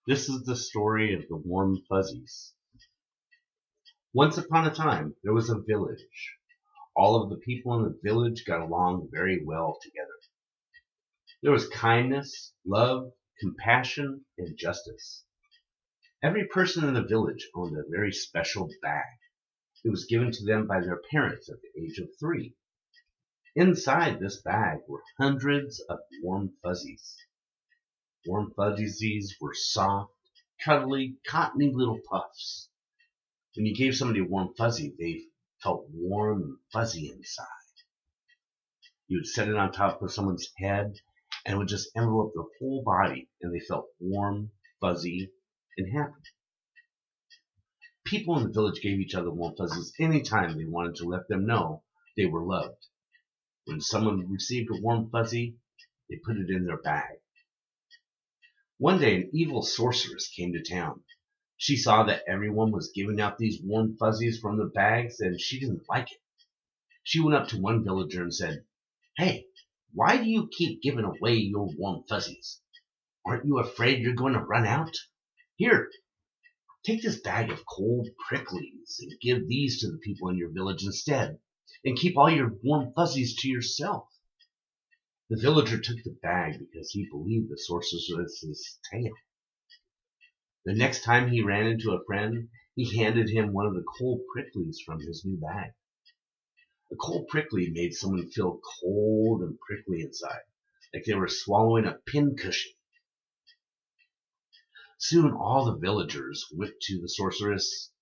This is the story of the warm fuzzies. Once upon a time, there was a village. All of the people in the village got along very well together. There was kindness, love, compassion, and justice. Every person in the village owned a very special bag. It was given to them by their parents at the age of 3. Inside this bag were hundreds of warm fuzzies. Warm fuzzies were soft, cuddly, cottony little puffs. When you gave somebody a warm fuzzy, they felt warm and fuzzy inside. You would set it on top of someone's head, and it would just envelope their whole body, and they felt warm, fuzzy, and happy. People in the village gave each other warm fuzzies anytime they wanted to let them know they were loved. When someone received a warm fuzzy, they put it in their bag. One day, an evil sorceress came to town. She saw that everyone was giving out these warm fuzzies from the bags, and she didn't like it. She went up to one villager and said, "Hey, why do you keep giving away your warm fuzzies? Aren't you afraid you're going to run out? Here, take this bag of cold pricklies and give these to the people in your village instead, and keep all your warm fuzzies to yourself." The villager took the bag because he believed the sorceress's tale. The next time he ran into a friend, he handed him one of the cold pricklies from his new bag. A cold prickly made someone feel cold and prickly inside, like they were swallowing a pincushion. Soon all the villagers went to the sorceress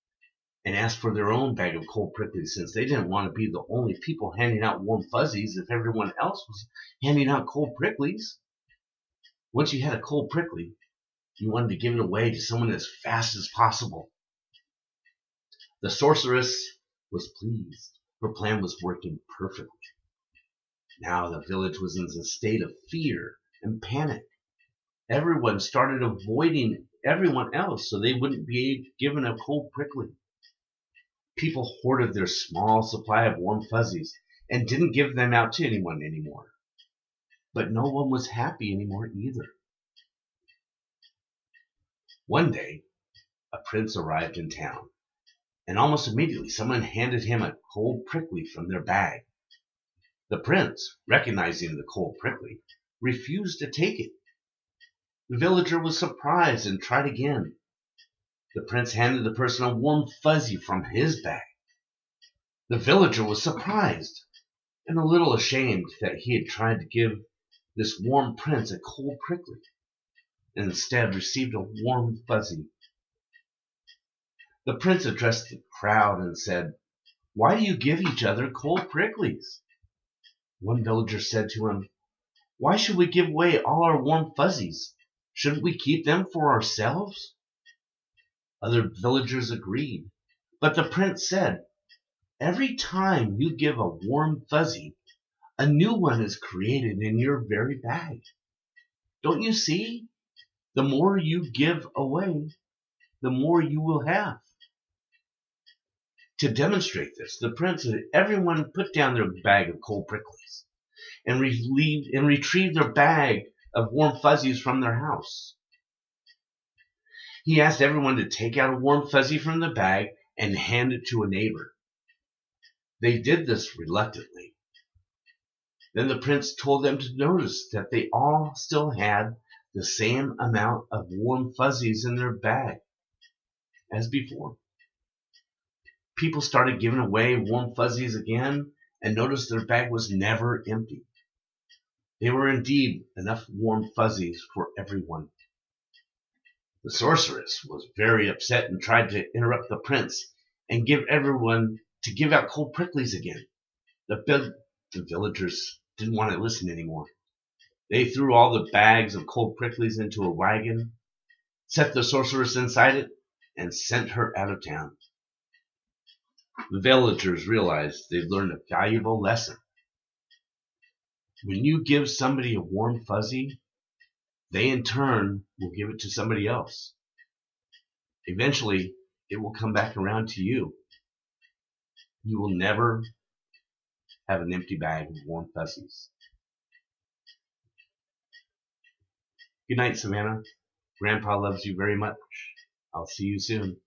and asked for their own bag of cold pricklies, since they didn't want to be the only people handing out warm fuzzies if everyone else was handing out cold pricklies. Once you had a cold prickly, you wanted to give it away to someone as fast as possible. The sorceress was pleased. Her plan was working perfectly. Now the village was in a state of fear and panic. Everyone started avoiding everyone else so they wouldn't be given a cold prickly. People hoarded their small supply of warm fuzzies and didn't give them out to anyone anymore. But no one was happy anymore either. One day, a prince arrived in town, and almost immediately someone handed him a cold prickly from their bag. The prince, recognizing the cold prickly, refused to take it. The villager was surprised and tried again. The prince handed the person a warm fuzzy from his bag. The villager was surprised and a little ashamed that he had tried to give this warm prince a cold prickly, and instead received a warm fuzzy. The prince addressed the crowd and said, "Why do you give each other cold pricklies?" One villager said to him, "Why should we give away all our warm fuzzies? Shouldn't we keep them for ourselves?" Other villagers agreed, but the prince said, "Every time you give a warm fuzzy, a new one is created in your very bag. Don't you see? The more you give away, the more you will have." To demonstrate this, the prince had everyone put down their bag of cold pricklies and retrieve their bag of warm fuzzies from their house. He asked everyone to take out a warm fuzzy from the bag and hand it to a neighbor. They did this reluctantly. Then the prince told them to notice that they all still had the same amount of warm fuzzies in their bag as before. People started giving away warm fuzzies again and noticed their bag was never empty. There were indeed enough warm fuzzies for everyone. The sorceress was very upset and tried to interrupt the prince and give everyone to give out cold pricklies again. The villagers didn't want to listen anymore. They threw all the bags of cold pricklies into a wagon, set the sorceress inside it, and sent her out of town. The villagers realized they'd learned a valuable lesson. When you give somebody a warm fuzzy, they in turn will give it to somebody else. Eventually, it will come back around to you. You will never have an empty bag of warm fuzzies. Good night, Savannah. Grandpa loves you very much. I'll see you soon.